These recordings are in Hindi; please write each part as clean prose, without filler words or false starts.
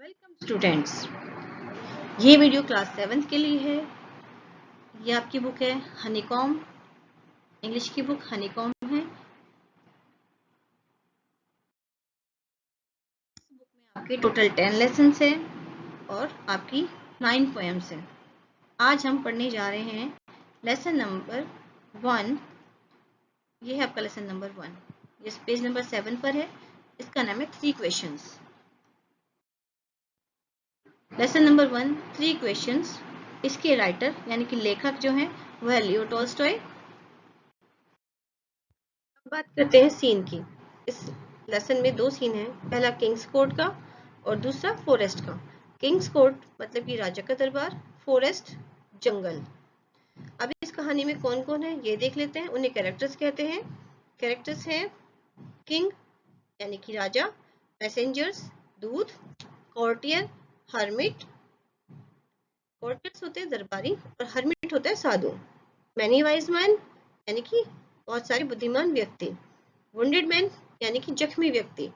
वेलकम स्टूडेंट्स, ये वीडियो क्लास 7th के लिए है। ये आपकी बुक है हनीकॉम, इंग्लिश की बुक हनीकॉम है। इस बुक में आपके टोटल 10 लेसन है और आपकी 9 पोएम्स हैं। आज हम पढ़ने जा रहे हैं लेसन नंबर 1। ये है आपका लेसन नंबर 1। ये पेज नंबर 7 पर है। इसका नाम है 3 क्वेश्चंस। Lesson number 1 3 questions. इसके राइटर यानी कि लेखक जो हैं वह है लियो टॉल्स्टॉय। बात करते हैं सीन की। इस लेसन में 2 सीन हैं, पहला किंग्स कोर्ट का और दूसरा फॉरेस्ट का। किंग्स कोर्ट मतलब कि राजा का दरबार, फॉरेस्ट जंगल। अब इस कहानी में कौन कौन है ये देख लेते हैं। उन्हें कैरेक्टर्स कहते हैं। कैरेक्टर्स हैं किंग यानी कि राजा, मैसेंजर्स दूत, कोर्टियर, हर्मिट। कोर्टियर्स होते हैं दरबारी और हर्मिट होता है साधु। मैनी वाइज मैन यानी कि बहुत सारे बुद्धिमान व्यक्ति। वुंडेड मैन यानी कि जख्मी व्यक्ति।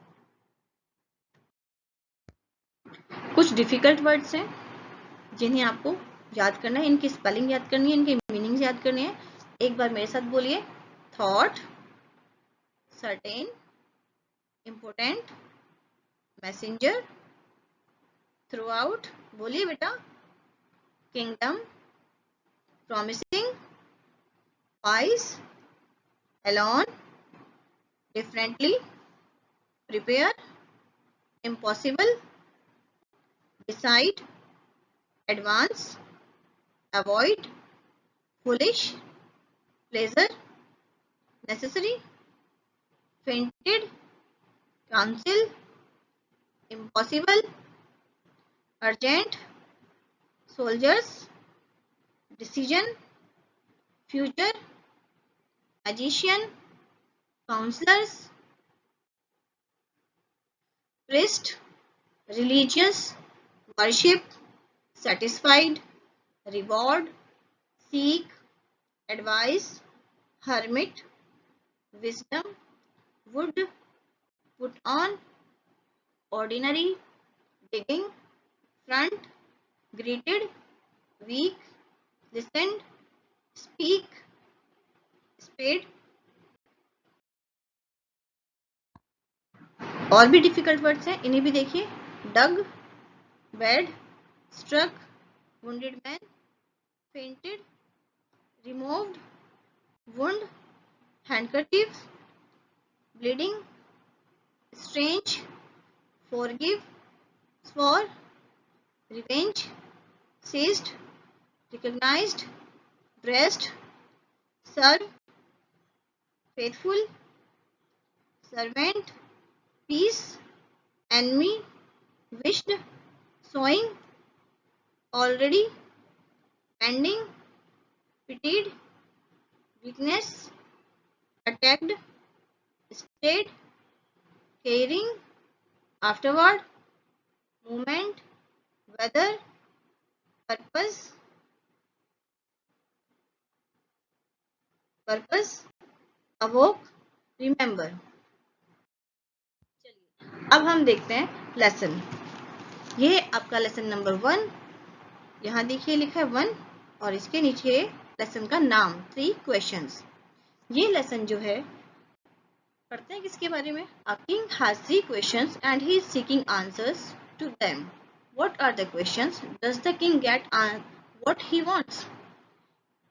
कुछ डिफिकल्ट वर्ड्स हैं जिन्हें आपको याद करना है, इनकी स्पेलिंग याद करनी है, इनके मीनिंग्स याद करने हैं। एक बार मेरे साथ बोलिए। Thought, certain, important, messenger, through out. बोलिए बेटा। Kingdom, promising, wise, alone, differently, prepare, impossible, decide, advance, avoid, foolish, pleasure, necessary, fainted, counsel, impossible, urgent, soldiers, decision, future, magician, counselors, priest, religious, worship, satisfied, reward, seek, advice, hermit, wisdom, wood, put on, ordinary, digging, front, greeted, weak, listened, speak, spade। और भी डिफिकल्ट वर्ड्स हैं, इन्हें भी देखिए। Dug, bed, struck, wounded man, fainted, removed, wound, handkerchief, bleeding, strange, forgive, swore, revenge, seized, recognised, breast, serve, faithful, servant, peace, enemy, wished, sowing, already, pending, pitied, weakness, attacked, stayed, caring, afterward, movement, weather, purpose, awoke, remember। चलिए अब हम देखते हैं लेसन। ये आपका लेसन नंबर 1। यहाँ देखिए लिखा है 1 और इसके नीचे लेसन का नाम 3 क्वेश्चंस। ये लेसन जो है पढ़ते हैं किसके बारे में। A king has 3 questions and he is seeking answers to them. What are the questions? Does the king get what he wants?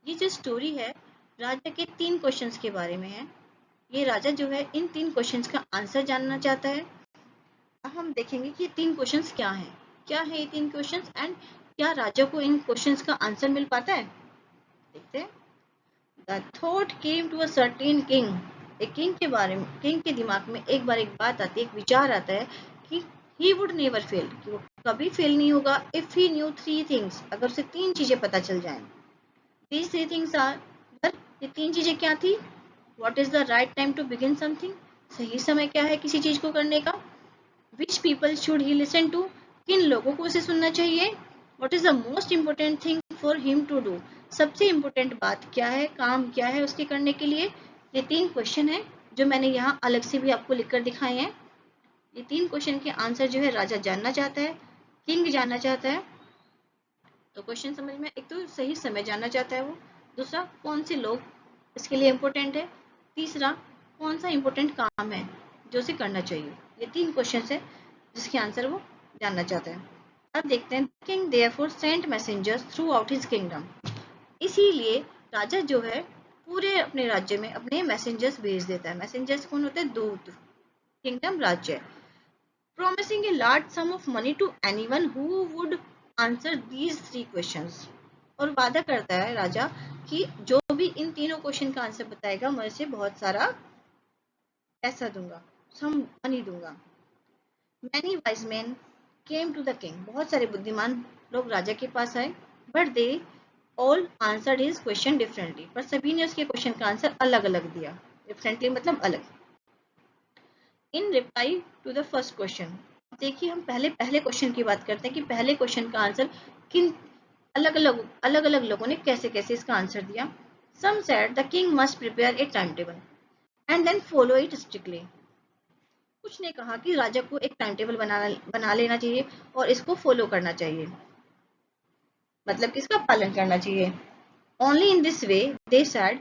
ये जो स्टोरी है राजा के 3 क्वेश्चंस के बारे में है। ये राजा जो है इन 3 क्वेश्चंस का आंसर जानना चाहता है। अब हम देखेंगे कि 3 क्वेश्चंस क्या हैं। क्या है ये 3 क्वेश्चंस एंड क्या राजा को इन क्वेश्चंस का आंसर मिल पाता है। देखते हैं। The thought came to a certain king. एक किंग के बारे में, किंग के दिमाग में एक बार एक बात आती है, एक विचार आता है कि he would never fail, कि वो कभी फेल नहीं होगा। if he knew 3 things, अगर उसे 3 चीजें पता चल जाएं। these 3 things are, ये 3 चीजें क्या थी। what is the right time to begin something, सही समय क्या है किसी चीज को करने का। which people should he listen to, किन लोगों को उसे सुनना चाहिए। what is the most important thing for him to do, सबसे इम्पोर्टेंट बात क्या है, काम क्या है उसके करने के लिए। ये 3 क्वेश्चन है जो मैंने यहाँ अलग से भी आपको लिखकर दिखाए हैं। ये 3 क्वेश्चन के आंसर जो है राजा जानना चाहता है। किंग जानना चाहता है, तो क्वेश्चन समझ में, एक तो सही समय जानना चाहता है वो, दूसरा कौन से लोग इसके लिए इम्पोर्टेंट है, तीसरा कौन सा इम्पोर्टेंट काम है जो उसे करना चाहिए। ये 3 क्वेश्चन है जिसके आंसर वो जानना चाहता है। अब देखते हैं, king therefore sent messengers throughout his kingdom. इसीलिए राजा जो है पूरे अपने राज्य में अपने मैसेंजर्स भेज देता है। मैसेंजर्स कौन होते हैं? दूत। किंगडम राज्य। promising a large sum of money to anyone who would answer these 3 questions। और वादा करता है राजा कि जो भी इन तीनों क्वेश्चन का आंसर बताएगा मैं उसे बहुत सारा पैसा दूंगा, सम मनी दूंगा। Many wise men came to the king। बहुत सारे बुद्धिमान लोग राजा के पास आए, but they all answered his question differently। पर सभी ने उसके क्वेश्चन का आंसर अलग अलग दिया। differently मतलब अलग। In reply to the first question. देखिए हम पहले क्वेश्चन की बात करते हैं कि पहले क्वेश्चन का आंसर किन अलग अलग लोगों ने कैसे कैसे इसका आंसर दिया। Some said the king must prepare a time table and then follow it strictly. कुछ ने कहा कि राजा को एक टाइम टेबल बना लेना चाहिए और इसको फॉलो करना चाहिए, मतलब किसका पालन करना चाहिए। Only in this way they said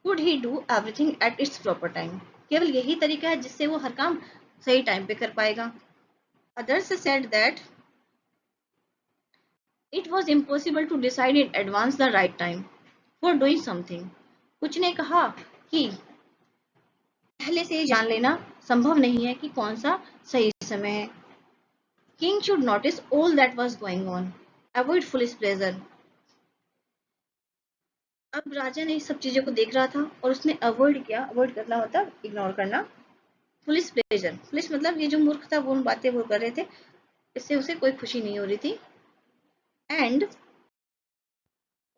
could he do everything at its proper time. केवल यही तरीका है जिससे वो हर काम सही टाइम पे कर पाएगा। Others said that it was impossible to decide in advance the right time for doing something। कुछ ने कहा कि पहले से जान लेना संभव नहीं है कि कौन सा सही समय है। King should notice all that was going on, avoid foolish pleasure। अब राजा ने सब चीजों को देख रहा था और उसने अवॉइड किया। अवॉइड करना होता इग्नोर करना। फुलिश प्लेजर, फुलिश मतलब ये जो मूर्ख था वो उन बातें वो कर रहे थे, इससे उसे कोई खुशी नहीं हो रही थी। And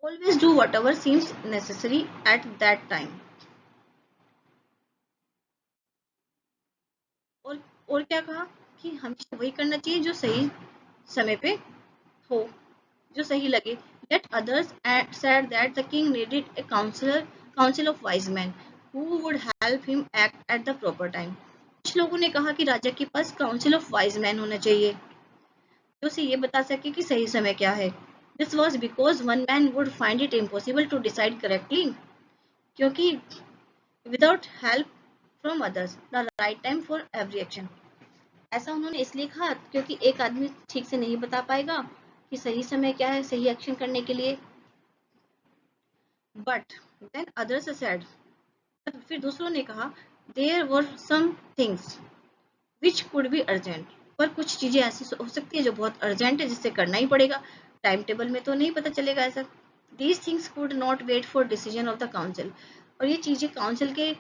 always do whatever seems necessary at that time। और क्या कहा कि हमेशा वही करना चाहिए जो सही समय पे हो, जो सही लगे। Yet others said that the king needed a council of wise men who would help him act at the proper time। कुछ लोगों ने कहा कि राजा के पास काउंसिल ऑफ वाइज मैन होना चाहिए जो उसे ये बता सके कि सही समय क्या है। This was because one man would find it impossible to decide correctly। क्योंकि without help from others the right time for every action। ऐसा उन्होंने इसलिए कहा क्योंकि एक आदमी ठीक से नहीं बता पाएगा कि सही समय क्या है सही एक्शन करने के लिए। बट देन अदर्स सेड, फिर दूसरों ने कहा there were some things which could be urgent. पर कुछ चीजें ऐसी हो सकती है जो बहुत अर्जेंट है जिससे करना ही पड़ेगा, टाइम टेबल में तो नहीं पता चलेगा ऐसा। These things could not wait for decision of the council. और ये चीजें काउंसिल के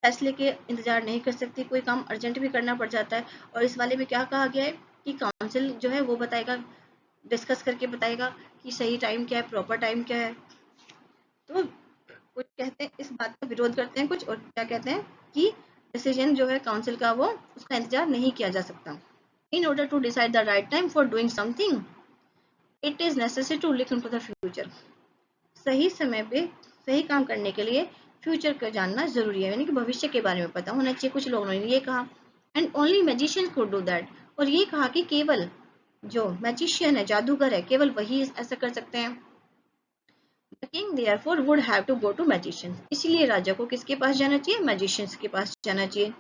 फैसले के इंतजार नहीं कर सकती, कोई काम अर्जेंट भी करना पड़ जाता है। और इस वाले में क्या कहा गया है कि काउंसिल जो है वो बताएगा, डिस्कस करके बताएगा कि सही टाइम क्या है, प्रॉपर टाइम क्या है। तो कुछ कहते हैं इस बात का विरोध करते हैं कुछ, और क्या कहते हैं कि डिसीजन जो है काउंसिल का वो उसका इंतजार नहीं किया जा सकता। In order to decide the right time for doing something it is necessary to look into the future. सही समय पे सही काम करने के लिए फ्यूचर को जानना जरूरी है, यानी कि भविष्य के बारे में पता होना चाहिए। कुछ लोगों ने ये कहा। And only magicians could do that. और ये कहा कि केवल जो मैजिशियन है, जादूगर है, केवल वही ऐसा कर सकते हैं। The king therefore would have to go to magicians. इसलिए राजा को किसके पास जाना चाहिए? मैजिशियंस के पास जाना चाहिए।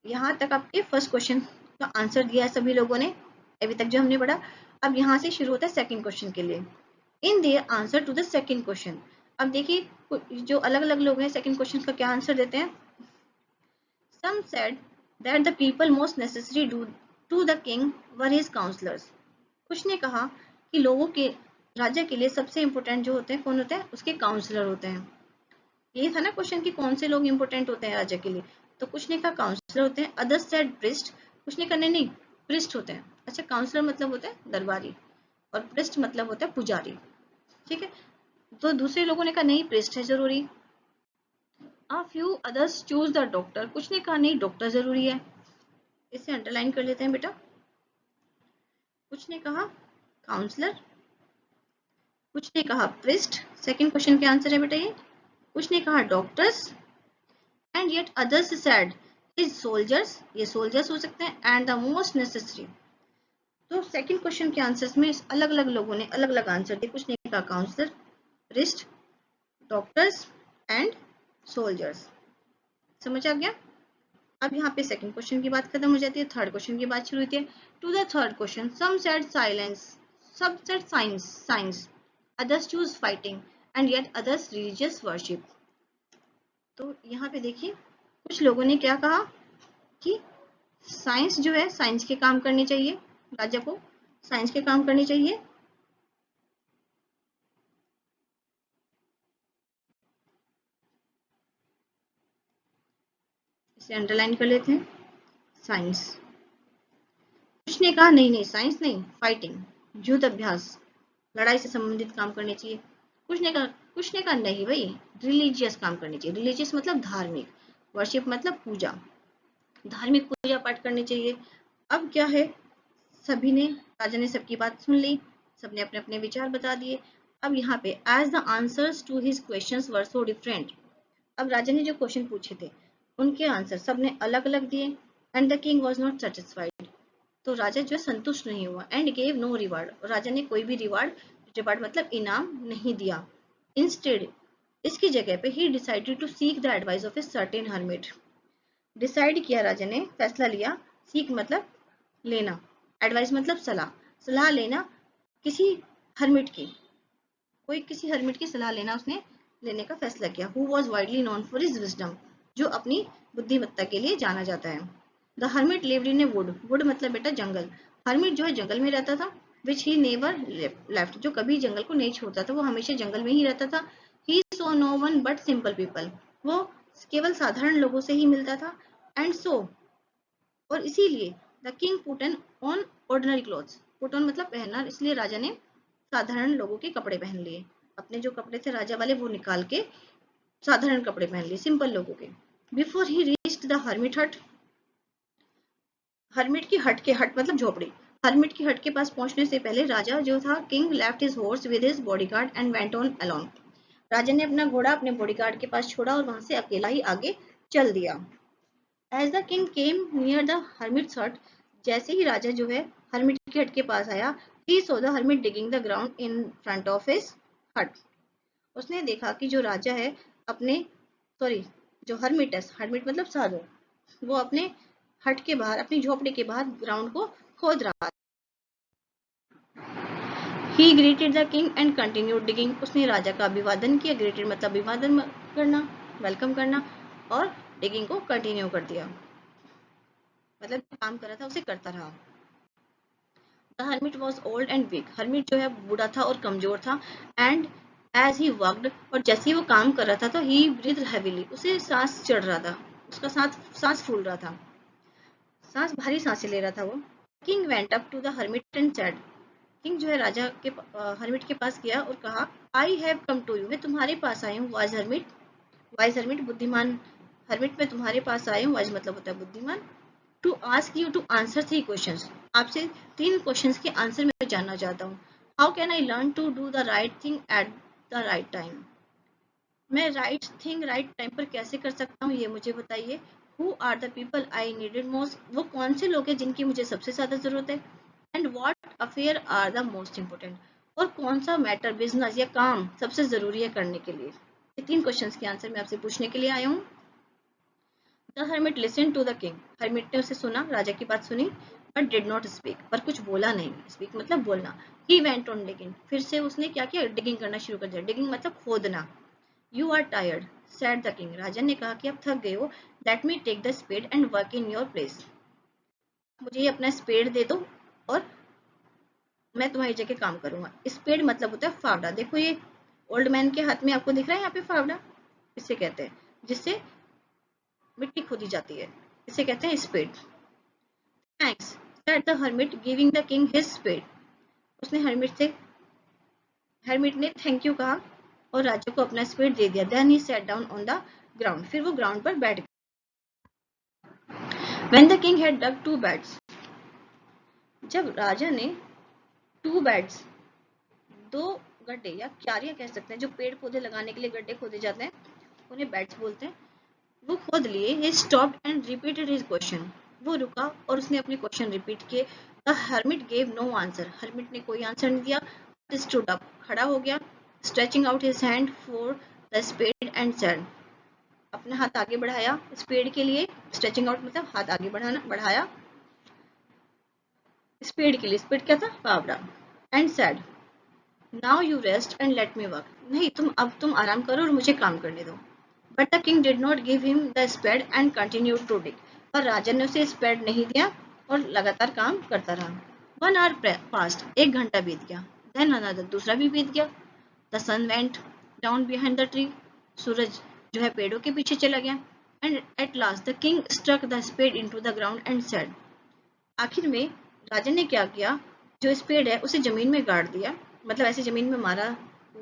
यहाँ तक आपके फर्स्ट क्वेश्चन का आंसर दिया है सभी लोगों ने अभी तक जो हमने पढ़ा। अब यहाँ से शुरू होता है सेकंड क्वेश्चन के लिए। In their answer to the second question. अब देखिए जो अलग अलग लोग हैं सेकंड क्वेश्चन का क्या आंसर देते हैं। Some said that the people most necessary to the king were his counsellors. कुछ ने कहा कि लोगों के राजा के लिए सबसे इंपॉर्टेंट जो होते हैं कौन होते हैं? उसके काउंसलर होते हैं। यही था ना क्वेश्चन कि कौन से लोग इंपॉर्टेंट होते हैं राजा के लिए, तो कुछ ने कहा काउंसलर होते हैं। Others said priest. कुछ ने कहा नहीं प्रिस्ट होते हैं। अच्छा, काउंसलर मतलब होता है दरबारी और प्रिस्ट मतलब होता है पुजारी, ठीक है। तो दूसरे लोगों ने कहा नहीं प्रिस्ट है जरूरी। A few others choose the doctor। कुछ ने कहा नहीं डॉक्टर जरूरी है, इसे अंडरलाइन कर लेते हैं बेटा। कुछ ने कहा काउंसलर, कुछ ने कहा प्रिस्ट, सेकंड क्वेश्चन के आंसर है बेटा ये। कुछ ने कहा doctors and yet others said is soldiers. ये सोल्जर्स हो सकते हैं। एंड द मोस्ट नेसेसरी तो सेकंड क्वेश्चन के आंसर्स में अलग अलग लोगों ने अलग अलग आंसर दिए। कुछ ने कहा counsellor, priest, doctors and soldiers. समझ आ गया? अब यहाँ पे सेकंड क्वेश्चन की बात खत्म हो जाती है, थर्ड क्वेश्चन की बात शुरू होती है। To the third question, some said silence, सब said science, others choose fighting and yet others religious worship। तो यहाँ पे देखिए कुछ लोगों ने क्या कहा कि साइंस जो है, साइंस के काम करने चाहिए, राजा को साइंस के काम करने चाहिए। इसे अंडरलाइन कर लेते हैं, साइंस। कुछ ने कहा नहीं नहीं साइंस नहीं, फाइटिंग, युद्ध अभ्यास, लड़ाई से संबंधित काम करने चाहिए। कुछ ने कहा नहीं भाई, रिलीजियस काम करनी चाहिए। रिलीजियस मतलब धार्मिक, वर्शिप मतलब पूजा, धार्मिक पूजा पाठ करनी चाहिए। अब क्या है, सभी ने, राजा ने सबकी बात सुन ली, सबने अपने अपने विचार बता दिए। अब यहाँ पे as the answers to his questions were so different, अब राजा ने जो क्वेश्चन पूछे थे उनके आंसर सबने अलग अलग दिए। And the king was not satisfied, तो राजा जो संतुष्ट नहीं हुआ। एंड गेव नो रिवार्ड, राजा ने कोई भी रिवार्ड मतलब इनाम नहीं दिया। इंस्टेड, इसकी जगह पे ही decided to seek the advice of a certain hermit, decide किया राजा ने, फैसला लिया, सीक मतलब लेना, एडवाइस मतलब सलाह, सलाह लेना किसी हर्मिट की, कोई किसी हर्मिट की सलाह लेना उसने लेने का फैसला किया। Who was widely known for his wisdom, जो अपनी बुद्धिमत्ता के लिए जाना जाता है। The hermit lived in A would, would मतलब बेटा जंगल, हर्मिट जो है जंगल में रहता था। विच ही नेवर लेफ्ट, जो कभी जंगल को नहीं छोड़ता था, वो हमेशा जंगल में ही रहता था। He saw no one but simple people, वो केवल साधारण लोगों से ही मिलता था। एंड सो, और इसीलिए the king put an on ordinary clothes, put on मतलब पहनना, इसलिए राजा ने साधारण लोगों के कपड़े पहन लिए, अपने जो कपड़े थे राजा वाले वो निकाल के साधारण कपड़े पहन लिए, सिंपल लोगों के। Before he reached the hermit हट, हर्मिट की हट के, हट मतलब झोपड़ी, हर्मिट की हट के पास पहुंचने से पहले राजा जो था, king left his horse with his bodyguard and went on alone, राजा ने अपना घोड़ा अपने बॉडीगार्ड के पास छोड़ा और वहां से अकेला ही आगे चल दिया। As the king came near the hermit's hut, जैसे ही राजा जो है हर्मिट की हट के पास आया, he saw the hermit digging the ground in front of his hut, उसने देखा कि जो राजा है अपने, सॉरी, जो हर्मिट है, हर्मिट मतलब साधु, वो अपने हट के बाहर, अपनी झोपड़ी के बाहर ग्राउंड को खोद रहा। He greeted the king and continued digging, उसने राजा का अभिवादन किया, ग्रेटेड मतलब अभिवादन करना, वेलकम करना, और डिगिंग को कंटिन्यू कर दिया, मतलब काम कर रहा था उसे करता रहा। The hermit was old and weak, hermit जो है बूढ़ा था और कमजोर था। And as he worked, और जैसे ही वो काम कर रहा था तो he breathed heavily, उसे सांस चढ़ रहा था, उसका सांस फूल रहा था, सांस भारी सांसें ले रहा था वो। King went up to the hermit and said, king जो है राजा के हर्मिट के पास गया और कहा, I have come to you, मैं तुम्हारे पास आई हूँ, वाइज हर्मिट, वाइज हर्मिट बुद्धिमान हर्मिट, मैं तुम्हारे पास आई हूँ, वाइज मतलब होता है बुद्धिमान, to ask you to answer 3 questions, आपसे 3 क्वेश्चंस के आंसर मैं जानना चाहता हूँ। How can I learn to do the right thing at the right time, मैं राइट थिंग राइट टाइम पर कैसे कर सकता हूँ, ये मुझे बताइए। Who are the people I needed most, वो कौन से लोग हैं जिनकी मुझे सबसे ज्यादा जरूरत है। And what affair are the most important, और कौन सा मैटर, बिजनेस या काम सबसे जरूरी है करने के लिए। ये 3 क्वेश्चंस के आंसर मैं आपसे पूछने के लिए आया हूँ। The hermit listen to the king, hermit ने उसे सुना, राजा की बात सुनी, बट डिड नॉट स्पीक, पर कुछ बोला नहीं, स्पीक मतलब बोलना। ही वेंट ऑन डिगिंग, फिर से उसने क्या किया, डिगिंग करना शुरू कर दिया, डिगिंग मतलब खोदना। You are tired said the king, राजा ने कहा कि अब थक गए हो, let me take the spade and work in your place, मुझे ये अपना स्पेड दे दो और मैं तुम्हारी जगह काम करूंगा। स्पेड मतलब होता है फावड़ा, देखो ये ओल्ड मैन के हाथ में आपको दिख रहा है यहाँ पे फावड़ा, इसे कहते हैं जिससे मिट्टी खोदी जाती है, इसे कहते हैं spade. Thanks said the hermit giving the king his spade, उसने हर्मिट ने थैंक यू कहा और राजा को अपना स्पेड दे दिया। Then he sat down on the ground, फिर वो ग्राउंड पर बैठ गया। When the king had dug 2 beds, जब राजा ने 2 बेड्स, 2 गड्ढे या क्यारियां कह सकते हैं, जो पेड़ पौधे लगाने के लिए गड्ढे खोदे जाते हैं उन्हें बेड्स बोलते हैं, वो खोद लिए। he stopped and repeated his question, वो रुका और उसने अपने क्वेश्चन रिपीट किए। The hermit gave no answer, hermit ने कोई आंसर नहीं दिया। स्टूड अप, खड़ा हो गया। Stretching out his hand for the spade and said, अपना हाथ आगे बढ़ाया स्पेड के लिए। स्ट्रेचिंग आउट मतलब हाथ आगे बढ़ाना, बढ़ाया स्पेड के लिए, स्पेड क्या था, फावड़ा। And said now you rest and let me work, नहीं तुम आराम करो और मुझे काम करने दो। But the king did not give him the spade and continued to dig, पर राजा ने उसे स्पेड नहीं दिया और लगातार काम करता रहा। 1 hour पास्ट, 1 घंटा बीत गया। देन अनदर, दूसरा भी बीत गया। The sun went down behind the tree, सूरज जो है पेड़ों के पीछे चला गया। And at last the king struck the spade into the ground and said, आखिर में राजा ने क्या किया, जो स्पेड है उसे जमीन में गाड़ दिया, मतलब ऐसे जमीन में मारा,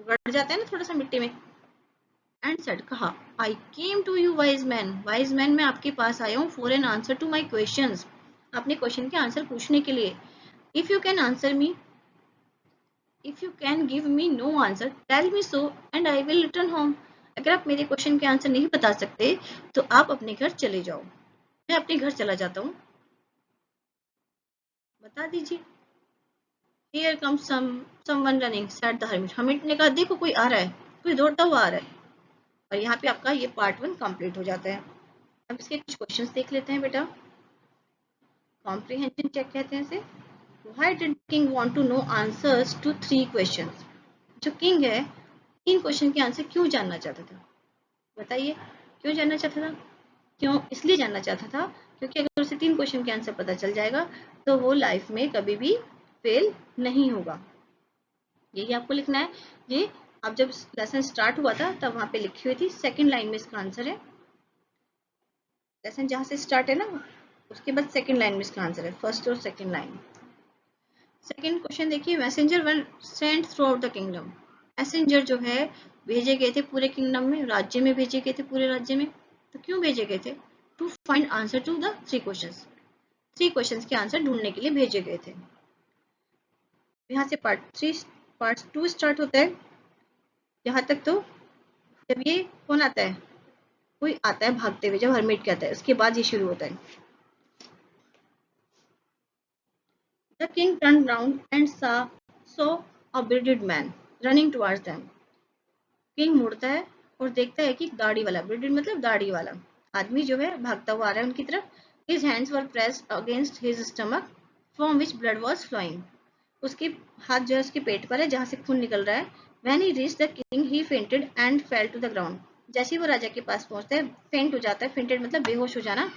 गड़ जाता है ना थोड़ा सा मिट्टी में। एंड सेड, कहा, I came to you wise man, मैं आपके पास आया हूँ for an answer to my questions, अपने क्वेश्चन के आंसर पूछने के लिए। If you can answer me, if you can give me no answer tell me so and I will return home, अगर आप मेरे क्वेश्चन के आंसर नहीं बता सकते तो आप अपने घर चले जाओ, मैं अपने घर चला जाता हूँ, बता दीजिए। Here comes someone running, said the hermit. hermit ने कहा, देखो कोई आ रहा है, कोई दौड़ता हुआ आ रहा है। और यहाँ पे आपका ये पार्ट 1 कंप्लीट हो जाता है। अब इसके कुछ क्वेश्चंस देख लेते हैं बेटा। कॉम्प्रिहेंशन चेक कहते हैं इसे। Why did king want to know answers to 3 questions? जो किंग है 3 क्वेश्चन के आंसर क्यों जानना चाहता था, बताइए क्यों जानना चाहता था। क्यों, इसलिए जानना चाहता था क्योंकि अगर उसे 3 क्वेश्चन के आंसर पता चल जाएगा तो वो लाइफ में कभी भी फेल नहीं होगा। यही आपको लिखना है। ये अब जब लेसन स्टार्ट हुआ था तब वहां पे लिखी हुई थी, सेकंड लाइन में इसका आंसर है। लेसन जहां से स्टार्ट है ना उसके बाद सेकंड लाइन में इसका आंसर है, फर्स्ट और सेकंड लाइन। सेकंड क्वेश्चन देखिए, messenger one cent through out the kingdom, messenger जो है भेजे गए थे पूरे किंगडम में, राज्य में भेजे गए थे, पूरे राज्य में। तो क्यों भेजे गए थे, to find answer to the 3 questions, 3 questions के आंसर ढूंढने के लिए भेजे गए थे। यहाँ से पार्ट 2 स्टार्ट होता है। यहाँ तक तो जब ये कौन आता है, कोई आता है भागते हुए, जब हर्मिट कहता है, उसके बाद ये शुरू होता है। The king turned round and saw a bearded man running towards them. King मुड़ता है और देखता है कि दाढ़ी वाला, bearded मतलब दाढ़ी वाला आदमी जो है भागता हुआ आ रहा है उनकी तरफ। His hands were pressed against his stomach, from which blood was flowing. उसके हाथ जो है उसके पेट पर है जहां से खून निकल रहा है। When he reached the king, he fainted and fell to the ground. जैसे ही वो राजा के पास पहुंचता है, फेंट हो जाता है, फेंटेड मतलब बेहोश हो जाना,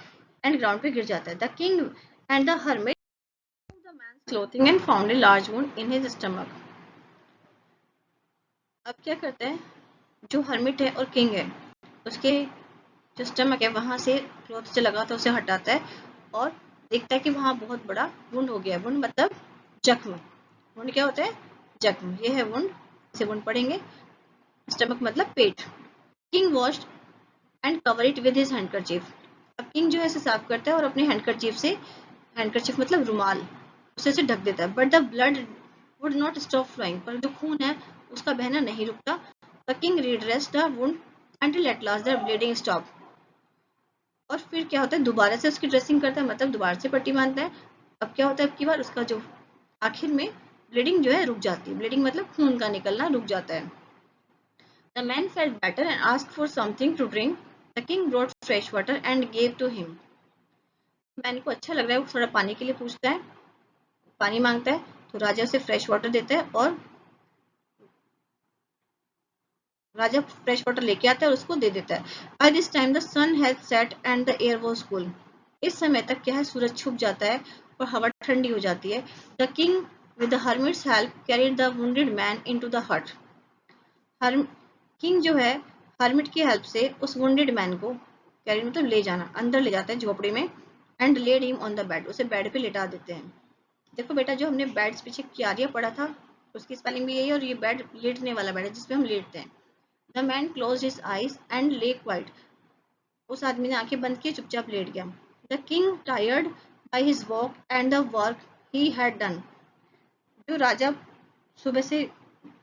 एंड ग्राउंड पे गिर जाता है। The king and the hermit removed the man's clothing and found a large wound in his stomach. अब क्या करते हैं, जो हर्मिट है और किंग है उसके जो स्टमक है वहां से क्लॉथ से लगा था उसे हटाता है और देखता है कि वहां बहुत बड़ा वुंड हो गया। वुंड मतलब जख्म, वुंड क्या होता है, जख्म, ये है वुंड, इसे वुंड पढ़ेंगे। स्टमक मतलब पेट। King washed and cover it with his handkerchief, अब किंग जो है इसे साफ करता है और अपने हैंडकरचीफ से, हैंडकरचीफ मतलब रुमाल, उसे ढक देता है। But the blood would not stop flowing, पर जो खून है उसका बहना नहीं रुकता। The king redressed the wound until at last the bleeding stopped. और फिर क्या होता है, दोबारा से उसकी ड्रेसिंग करता है, मतलब दोबारा से पट्टी बांधता है। अब क्या होता है, अब की बार उसका जो आखिर में ब्लीडिंग जो है रुक जाती है, ब्लीडिंग मतलब खून का निकलना रुक जाता है। The man felt better and asked for something to drink. The king brought fresh water and gave to him. Man को अच्छा लग रहा है, वो थोड़ा पानी के लिए पूछता है, पानी मांगता है, तो राजा उसे फ्रेश वाटर देता है और राजा फ्रेश वाटर लेके आता है और उसको दे देता है। By this time the sun had set and the air was cool, इस समय तक क्या है, सूरज छुप जाता है और हवा ठंडी हो जाती है। The king with the hermits help carried the wounded man into the हट, किंग जो है हर्मिट की हेल्प से उस वुंडेड मैन को, कैरिड मतलब ले जाना, अंदर ले जाता है झोपड़ी में, and led him on the bed, उसे बेड पे लेटा देते हैं। देखो बेटा, जो हमने बेड्स पीछे क्यारिया पढ़ा था उसकी स्पेलिंग भी यही है, और ये बेड लेटने वाला बेड है जिसपे हम लेटते हैं। The man closed his eyes and lay quiet. उस आदमी ने आंखें बंद की, चुपचाप लेट गया। The king, tired by his walk and the work he had done. जो राजा सुबह से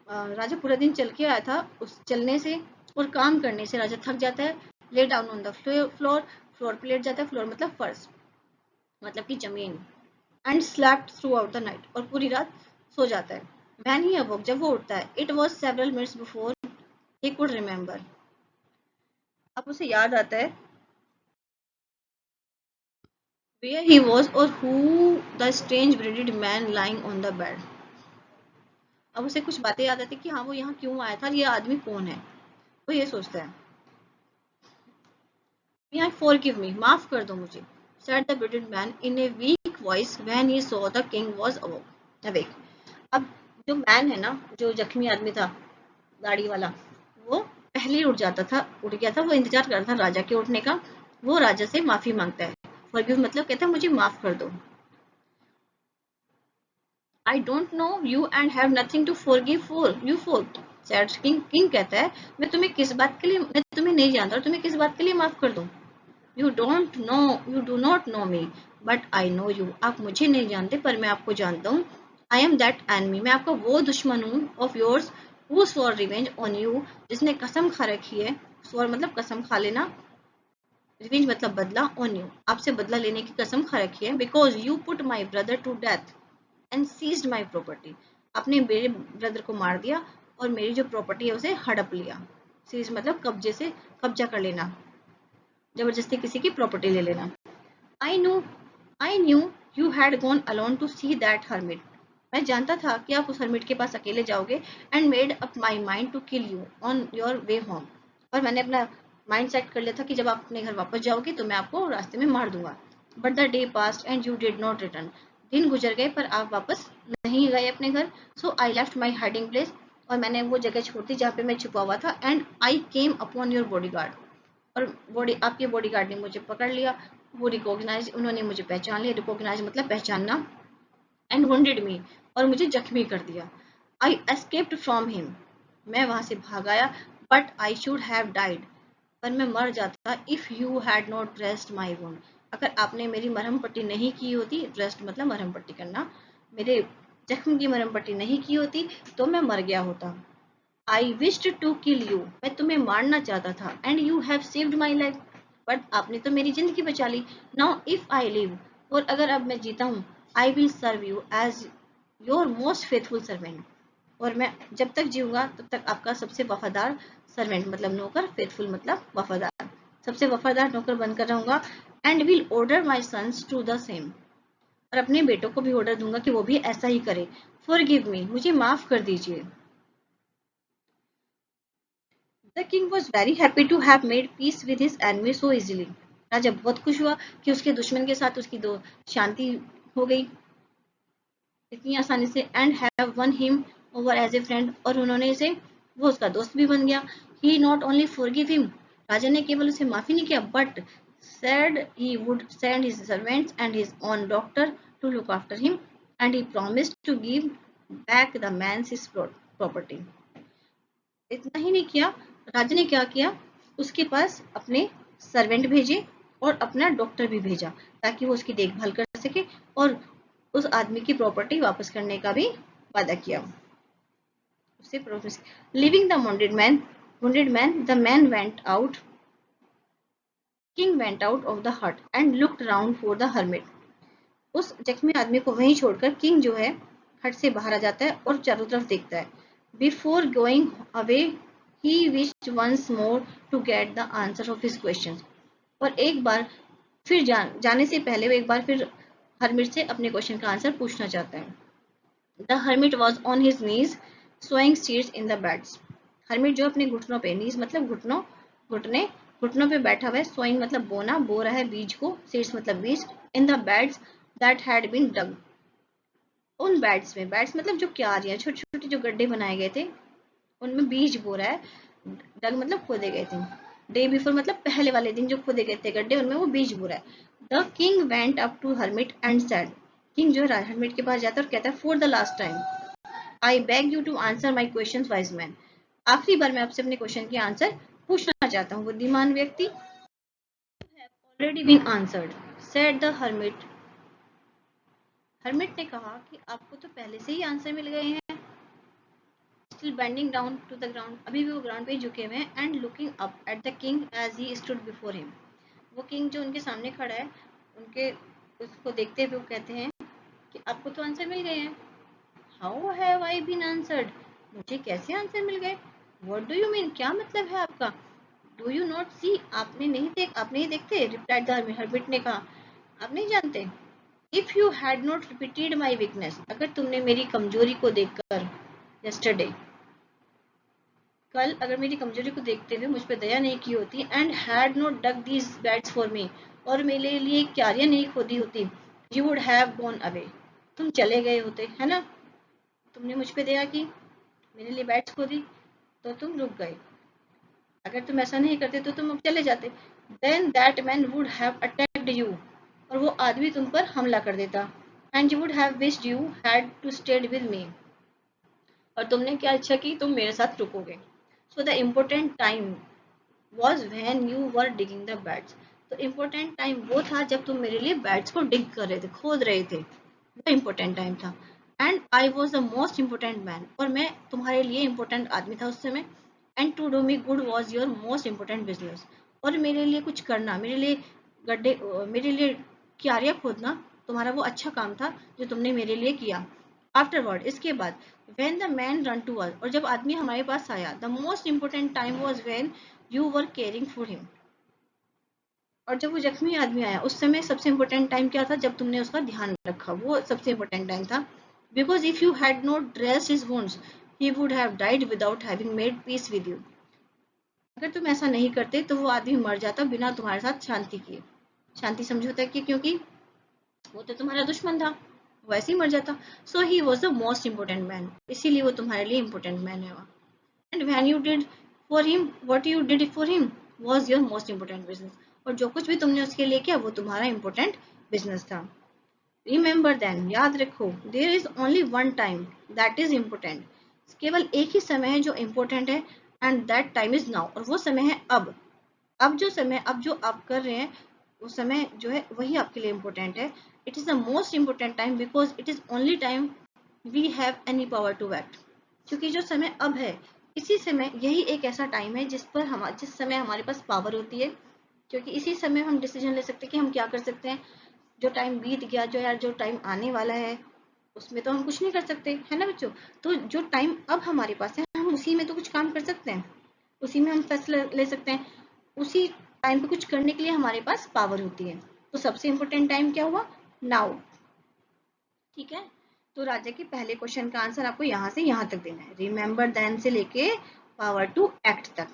राजा पूरा दिन चल के आया था, उस चलने से और काम करने से राजा थक जाता है। Lay down on the floor, floor पे लेट जाता है, फ्लोर मतलब फर्श, मतलब कि जमीन। And slept through out the night, और पूरी रात सो जाता है. व्हेन ही अवोक, जब वो उठता है, it was several minutes before he could remember. अब उसे याद आता है where he was or who the strange bearded man lying on the bed. अब उसे कुछ बातें याद आती कि हाँ वो यहाँ क्यों आया था, ये आदमी कौन है. वो ये सोचता है, "May I forgive me, माफ कर दो मुझे," said the bearded man in a weak voice when he saw the king was awake. अब जो मैन है ना, जो जख्मी आदमी था दाढ़ी वाला, वो पहले ही उठ गया था. वो इंतजार कर रहा था राजा के उठने का. वो राजा से माफी मांगता है. फॉरगिव मतलब कहता है मुझे माफ कर दो. I don't know you and have nothing to forgive for you for, said king. King कहता है मैं तुम्हें नहीं जानता और तुम्हें किस बात के लिए माफ कर दूं. You do not know me, but I know you. आप मुझे नहीं जानते पर मैं आपको जानता हूँ. I am that enemy. मैं आपका वो दुश्मन हूँ. Of yours who swore revenge on you. जिसने कसम खा रखी है. Swore मतलब कसम खा लेना. Revenge मतलब बदला. On you. आपसे बदला लेने की कसम खा रखी है. Because you put my brother to death and seized my property. आपने मेरे ब्रदर को मार दिया और मेरी जो प्रॉपर्टी है उसे हड़प लिया. सीज मतलब कब्जा कर लेना, जबरदस्ती किसी की प्रॉपर्टी ले लेना. I knew you had gone alone to see that hermit. मैं जानता था कि आप उस हर्मिट के पास अकेले जाओगे. And made up my mind to kill you on your way home. और मैंने अपना माइंड सेट कर लिया था कि जब आप अपने घर वापस जाओगे तो मैं आपको रास्ते में मार दूंगा. But the day passed and you did not return. दिन गुजर गए पर आप वापस नहीं गए अपने घर. So I left my hiding place. और मैंने वो जगह छोड़ दी जहाँ पे मैं छुपा हुआ था. And I came upon your bodyguard. और आपके बॉडीगार्ड ने मुझे पकड़ लिया. वो रिकॉग्नाइज, उन्होंने मुझे पहचान लिया. रिकॉग्नाइज मतलब पहचानना. एंड wounded me, और मुझे जख्मी कर दिया. आई escaped from him. मैं वहां से भाग आया. But I should have died. पर मैं मर जाता. If you had not dressed my wound. अगर आपने मेरी मरहम पट्टी नहीं की होती. ड्रेस्ड मतलब मरहम पट्टी करना. मेरे जख्म की मरहम पट्टी नहीं की होती तो मैं मर गया होता. I wished to kill you. मैं तुम्हें मारना चाहता था. And you have saved my life. But आपने तो मेरी जिंदगी बचा ली. Now if I live. और अगर अब मैं जीता हूँ. I will serve you as your most faithful servant. और मैं जब तक जीऊंगा तब तक आपका सबसे वफादार सर्वेंट मतलब नौकर. फेथफुल मतलब वफादार. सबसे वफादार नौकर बनकर रहूंगा. And will order my sons to the same. और अपने बेटों को भी ऑर्डर दूंगा कि वो भी ऐसा ही करे. Forgive me. मुझे माफ कर दीजिए. The king was very happy to have made peace with his enemy so easily. राजा बहुत खुश हुआ कि उसके दुश्मन के साथ उसकी दो शांति हो गई इतनी आसानी से. And have won him over as a friend. और उन्होंने इसे, वो उसका दोस्त भी बन गया. He not only forgive him. राजा ने केवल उसे माफी नहीं किया but said he would send his servants and his own doctor to look after him, and he promised to give back the man's his property. इतना ही नहीं किया, राजा ने क्या किया, उसके पास अपने सर्वेंट भेजे और अपना डॉक्टर भी भेजा ताकि वो उसकी देखभाल कर सके और उस आदमी की प्रॉपर्टी वापस करने का भी वादा किया. उससे promise. Living the wounded man, the man went out. King went out of the hut and looked round for the hermit. उस जख्मी आदमी को वहीं छोड़कर किंग जो है हट से बाहर आ जाता है और चारों तरफ देखता है. Before going away, he wished once more to get the answer of his questions. और एक बार फिर जाने से पहले वो एक बार फिर हर्मिट से अपने क्वेश्चन का आंसर पूछना चाहता है. The hermit was on his knees, sowing seeds in the beds. Hermit जो अपने घुटनों पे, नीज मतलब घुटनों पे बैठा हुआ है. सोइंग मतलब बोना, बो रहा है बीज को. सीड्स मतलब बीज. In the beds that had been dug. उन बेड्स में, बेड्स मतलब जो क्यारियां, छोटे छोटे जो गड्ढे बनाए गए थे उनमें बीज बो रहा है. डग मतलब खोदे गए थे. डे बिफोर मतलब पहले वाले दिन जो खोदे गए थे गड्ढे उनमें वो बीज बो रहा है. The king went up to hermit and said. King जो है हर्मिट के पास जाता है और कहता है for the last time I beg you to answer my question wise man. आखिरी बार मैं आपसे अपने क्वेश्चन के आंसर पूछना चाहता हूँ बुद्धिमान व्यक्ति. Already been answered, said the hermit. Hermit ने कहा कि आपको तो पहले से ही आंसर मिल गए हैं. Still bending down to the ground. अभी भी वो ग्राउंड पे झुके हुए हैं. And looking up at the king as he stood before him. वो किंग जो उनके सामने खड़ा है उनके उसको देखते हुए वो कहते हैं कि आपको तो आंसर मिल गए हैं। How have I been answered, मुझे कैसे आंसर मिल गए। व्हाट डू यू मीन, क्या मतलब है आपका। डू यू नॉट सी, आप नहीं देखते, रिप्लाइड द हर्बिट ने कहा, आप नहीं जानते। If you had not repeated my weakness, अगर तुमने मेरी कमजोरी को देखकर यस्टरडे, कल अगर मेरी कमजोरी को देखते हुए मुझ पर दया नहीं की होती, and had not dug these beds for me, और मेरे लिए क्यारियां नहीं खोदी होती, you would have gone away, तुम चले गए होते, है ना। तुमने मुझ पे दया की, मेरे लिए बेड्स खोदी, तो तुम रुक गए। अगर तुम ऐसा नहीं करते तो तुम अब चले जाते। Then that man would have attacked you, और वो आदमी तुम पर हमला कर देता। And you would have wished you had to stayed with me, और तुमने क्या इच्छा की, तुम मेरे साथ रुकोगे। So the important time was when you were digging the beds, तो इम्पोर्टेंट टाइम वो था जब तुम मेरे लिए बैट्स को डिग कर रहे थे, खोद रहे थे, वो इम्पोर्टेंट टाइम था। And I was the most important man, और मैं तुम्हारे लिए इम्पोर्टेंट आदमी था उस समय। And to do me good was your most important business, और मेरे लिए कुछ करना, मेरे लिए गड्ढे, मेरे लिए क्यारियां खोदना तुम्हारा वो अच्छा काम था जो तुमने मेरे लिए किया। आफ्टरवर्ड, इसके बाद, when the man run to us, और जब आदमी हमारे पास आया, the most important time was when you were caring for him, और जब वो जख्मी आदमी आया उस समय सबसे इम्पोर्टेंट टाइम क्या था, जब तुमने उसका ध्यान रखा, वो सबसे इम्पोर्टेंट टाइम था। Because if you had not dressed his wounds he would have died without having made peace with you, अगर तुम ऐसा नहीं करते तो वो आदमी मर जाता बिना तुम्हारे साथ शांति किए, शांति समझौता किए, क्योंकि वो तो तुम्हारा दुश्मन था, वैसे ही मर जाता। So he was the most important man, इसीलिए वो तुम्हारे लिए इम्पोर्टेंट मैन है। And when you did for him what you did for him was your most important business, और जो कुछ भी तुमने उसके लिए किया वो तुम्हारा इम्पोर्टेंट बिजनेस था। रिमेंबर देन, याद रखो, there is only one time that is important, केवल एक ही समय है जो इम्पोर्टेंट है, and that time is now, और वो समय है अब। अब जो आप कर रहे हैं वो समय जो है वही आपके लिए इम्पोर्टेंट है। It is the most important time because it is only time we have any power to act, क्योंकि जो समय अब है, इसी समय, यही एक ऐसा टाइम है जिस समय हमारे पास पावर होती है, क्योंकि इसी समय हम डिसीजन ले सकते हैं कि हम क्या कर सकते हैं। जो टाइम बीत गया, जो टाइम आने वाला है, उसमें तो हम कुछ नहीं कर सकते, है ना बच्चों। तो जो टाइम अब हमारे पास है, हम उसी में तो कुछ काम कर सकते हैं, उसी में हम फैसला ले सकते हैं, उसी टाइम पे कुछ करने के लिए हमारे पास पावर होती है। तो सबसे इम्पोर्टेंट टाइम क्या हुआ, नाउ। ठीक है, तो राजा के पहले क्वेश्चन का आंसर आपको यहाँ से यहाँ तक देना है। रिमेंबर देन से लेके पावर टू एक्ट तक,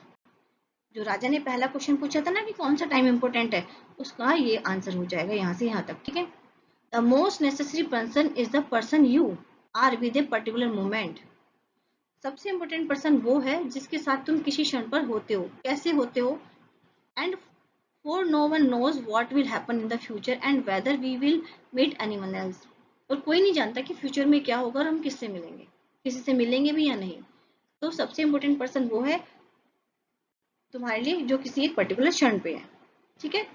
जो राजा ने पहला क्वेश्चन पूछा था ना कि कौन सा टाइम इंपॉर्टेंट है, उसका ये आंसर हो जाएगा यहाँ से यहाँ तक। ठीक है, the most necessary person is the person you are with a particular moment, सबसे इम्पोर्टेंट पर्सन वो है जिसके साथ तुम किसी क्षण पर होते हो, कैसे होते हो। And for no one knows what will happen in the future and whether we will meet anyone else, और कोई नहीं जानता कि फ्यूचर में क्या होगा और हम किससे मिलेंगे, किसी से मिलेंगे भी या नहीं। तो सबसे इम्पोर्टेंट पर्सन वो है तुम्हारे लिए जो किसी एक पर्टिकुलर क्षण पे है। ठीक है,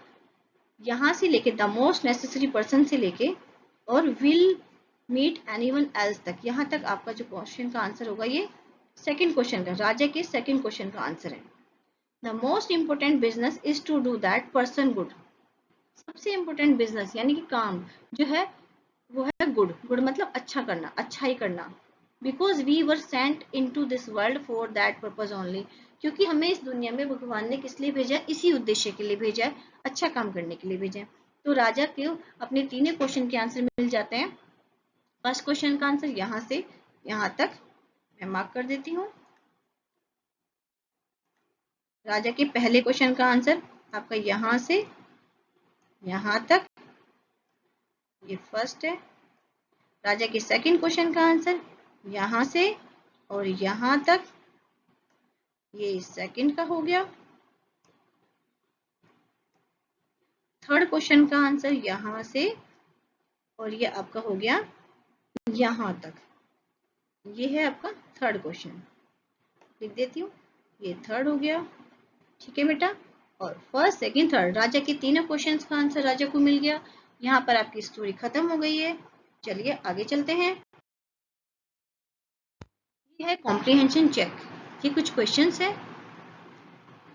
यहां से लेके द मोस्ट नेसेसरी पर्सन से लेके और विल मीट एनीवन एल्स तक, यहां तक आपका जो क्वेश्चन का आंसर होगा, ये सेकंड क्वेश्चन का, राजा के सेकंड क्वेश्चन का आंसर है। The most important business is to do that person good, सबसे इंपोर्टेंट बिजनेस यानी कि काम जो है वो है गुड, गुड मतलब अच्छा करना, अच्छाई करना। Because we were sent into this world for that purpose only, क्योंकि हमें इस दुनिया में भगवान ने किस लिए भेजा है, इसी उद्देश्य के लिए भेजा है, अच्छा काम करने के लिए भेजा है। तो राजा को अपने तीनों क्वेश्चन के आंसर मिल जाते हैं। फर्स्ट क्वेश्चन का आंसर यहाँ से यहाँ तक मैं मार्क कर देती हूँ। राजा के पहले क्वेश्चन का आंसर आपका यहाँ से यहाँ तक, ये फर्स्ट है। राजा के सेकंड क्वेश्चन का आंसर यहाँ से और यहाँ तक, ये सेकंड का हो गया। थर्ड क्वेश्चन का आंसर यहाँ से और ये आपका हो गया यहाँ तक, ये है आपका थर्ड क्वेश्चन, लिख देती हूँ, ये थर्ड हो गया। ठीक है बेटा, और फर्स्ट सेकंड थर्ड राजा के तीनों क्वेश्चंस का आंसर राजा को मिल गया। यहाँ पर आपकी स्टोरी खत्म हो गई है। चलिए आगे चलते हैं। ये है कॉम्प्रिहेंशन चेक, ये कुछ क्वेश्चंस है,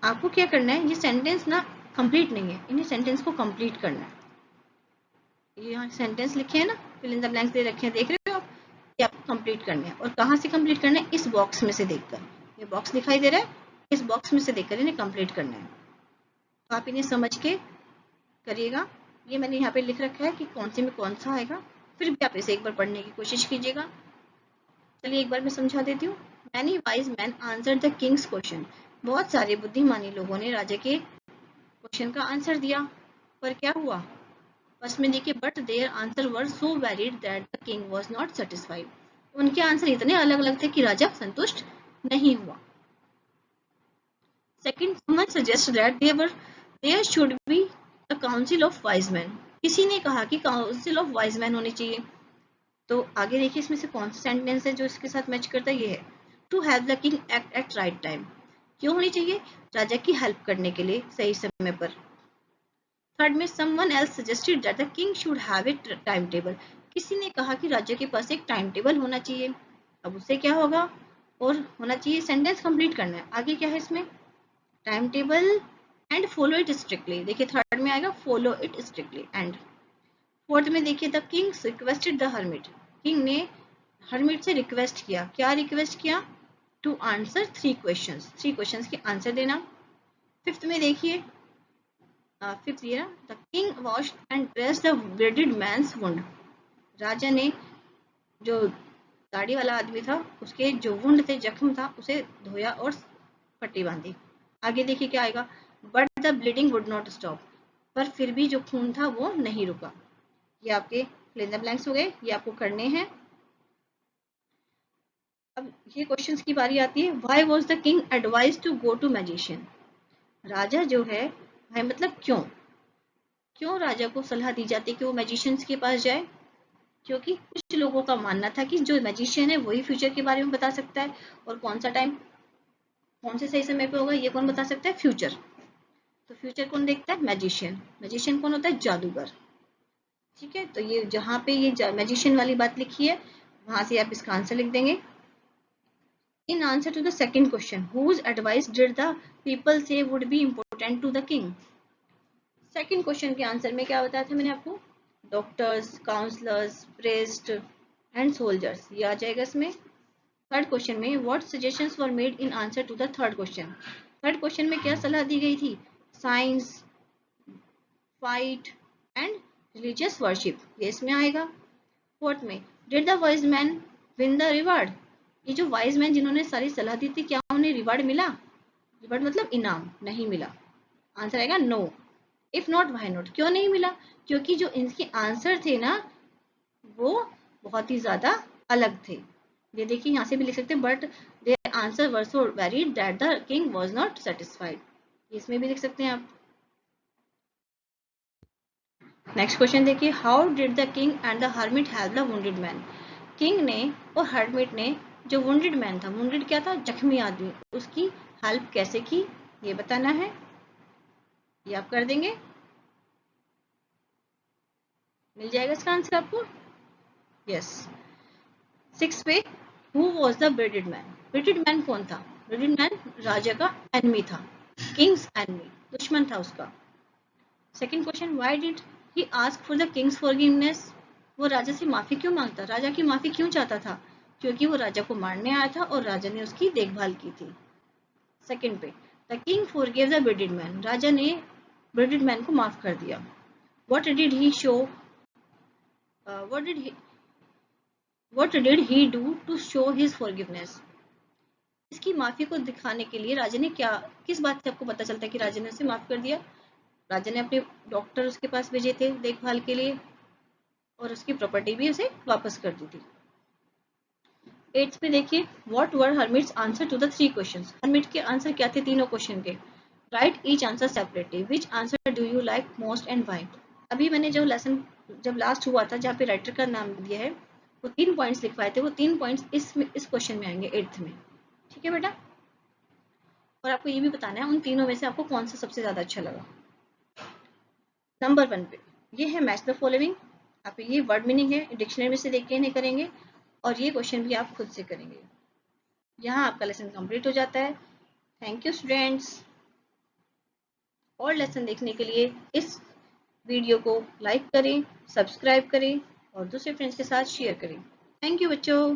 आपको क्या करना है, ये सेंटेंस ना कंप्लीट नहीं है, इन्हें सेंटेंस को कंप्लीट करना है। ये यहाँ सेंटेंस लिखे हैं ना, फिल इन द ब्लैंक्स दे रखे हैं, देख रहे हो आप, ये आपको कंप्लीट करने हैं। और कहाँ से कंप्लीट करना है? इस बॉक्स में से देखकर, ये बॉक्स दिखाई दे रहा है, इस बॉक्स में से देखकर इन्हें कंप्लीट करना है। तो आप इन्हें समझ के करिएगा। ये मैंने यहाँ पे लिख रखा है कि कौन से में कौन सा आएगा, फिर भी आप इसे एक बार पढ़ने की कोशिश कीजिएगा। चलिए एक बार मैं समझा देती हूँ। Many wise man answer the Kings question, बहुत सारे बुद्धिमानी लोगों ने राजा के क्वेश्चन का आंसर दिया, पर क्या हुआ? फर्स्ट में देखिए, but their answer were so varied that the king was not satisfied, उनके आंसर इतने अलग अलग थे कि राजा संतुष्ट नहीं हुआ। Second, someone suggest that there should be a council of wise man, किसी ने कहा कि काउंसिल ऑफ वाइज मैन होनी चाहिए। तो आगे देखिए इसमें से कौन सा सेंटेंस है जो इसके साथ मैच करता है? ये है, to help the king act at right time, क्यों होनी चाहिए? राजा की हेल्प करने के लिए सही समय पर। थर्ड में, someone else suggested that the king should have a time table, किसी ने कहा कि राजा के पास एक टाइम टेबल होना चाहिए। अब उससे क्या होगा? और होना चाहिए, सेंटेंस कंप्लीट करना है। आगे क्या है इसमें? Time table and follow it strictly, देखिए थर्ड में आएगा follow it strictly. And fourth में देखिए, the kings requested the hermit, king ने हर्मिट से रिक्वेस्ट किया, क्या रिक्वेस्ट किया? टू आंसर 3 क्वेश्चंस, 3 क्वेश्चंस के आंसर देना। फिफ्थ में देखिए, फिफ्थ ये, the king washed and dressed the bearded man's wound, राजा ने जो दाढ़ी वाला आदमी था उसके जो वुंड थे, जख्म था, उसे धोया और पट्टी बांधी। आगे देखिए क्या आएगा, but the bleeding would not stop, पर फिर भी जो खून था वो नहीं रुका। ये आपके फिल इन द ब्लैंक्स हो गए, ये आपको करने हैं। अब ये क्वेश्चंस की बारी आती है, why was the king advise to go to magician, राजा जो है, भाई मतलब क्यों, क्यों राजा को सलाह दी जाती है कि वो मैजिशियंस के पास जाए? क्योंकि कुछ लोगों का मानना था कि जो मैजिशियन है वही फ्यूचर के बारे में बता सकता है, और कौन सा टाइम, कौन से सही समय पे होगा, ये कौन बता सकता है? फ्यूचर। तो फ्यूचर कौन देखता है? मैजिशियन। मैजिशियन कौन होता है? जादूगर। ठीक है, तो ये जहाँ पे ये मैजिशियन वाली बात लिखी है, वहां से आप इसका आंसर लिख देंगे। In answer to the second question, whose advice did the people say would be important to the king, second question के आंसर में क्या बताया था मैंने आपको? Doctors, counsellors, priest and soldiers, ये आ जाएगा इसमें। थर्ड क्वेश्चन में, what suggestions were made in answer to the third question, third question में क्या सलाह दी गई थी? Science, fight and religious worship, ये इसमें आएगा। फोर्थ में, did the wise man win the reward, ये जो वाइज मैन जिन्होंने सारी सलाह दी थी, क्या उन्हें रिवार्ड मिला? रिवार्ड मतलब इनाम, नहीं मिला। आंसर आएगा no. If not why not, क्यों नहीं मिला? क्योंकि जो इनके आंसर थे ना, वो बहुत ही ज्यादा अलग थे। ये देखिए यहाँ से भी लिख सकते हैं, but their answer were so varied that the king was not satisfied, इसमें भी लिख सकते हैं आप। नेक्स्ट क्वेश्चन देखिए, how did the king and the hermit help the wounded man, king ने और हर्मिट ने जो वुंडेड मैन था, वुंडेड क्या था? जख्मी आदमी, उसकी हेल्प कैसे की, ये बताना है। ये आप कर देंगे, मिल जाएगा इसका आंसर आपको। यस। सिक्स पे, who was the bearded man, bearded man कौन था? ब्रेडेड मैन राजा का एनिमी था, किंग्स एनिमी, दुश्मन था उसका। Second question, why did he ask for the Kings forgiveness, वो राजा से माफी क्यों मांगता, राजा की माफी क्यों चाहता था? क्योंकि वो राजा को मारने आया था और राजा ने उसकी देखभाल की थी। सेकंड पे, the king forgive the bearded man, राजा ने ब्रेडेड मैन को माफ कर दिया। What did he show, what did he do to show his forgiveness, इसकी माफी को दिखाने के लिए राजा ने क्या, किस बात से आपको पता चलता है कि राजा ने उसे माफ कर दिया? राजा ने अपने डॉक्टर उसके पास भेजे थे देखभाल के लिए, और उसकी प्रॉपर्टी भी उसे वापस कर दी थी। एट्थ पे देखिए, what were hermit's answer to the 3 questions, hermit के आंसर क्या थे तीनों क्वेश्चन के? Write each answer separately, which answer do you like most and why. अभी मैंने जो लेसन जब लास्ट हुआ था, जहाँ पे राइटर का नाम दिया है, वो 3 पॉइंट्स लिखवाए थे, वो 3 पॉइंट्स इस क्वेश्चन में आएंगे 8th में। ठीक है बेटा, और आपको ये भी बताना है उन तीनों में से आपको कौन सा सबसे ज्यादा अच्छा लगा। नंबर 1 पे ये है मैच द फॉलोइंग, आप ये वर्ड मीनिंग है, डिक्शनरी में से देख के इन्हें करेंगे, और ये क्वेश्चन भी आप खुद से करेंगे। यहाँ आपका लेसन कंप्लीट हो जाता है। Thank you students. और लेसन देखने के लिए इस वीडियो को लाइक करें, सब्सक्राइब करें और दूसरे फ्रेंड्स के साथ शेयर करें। थैंक यू बच्चों।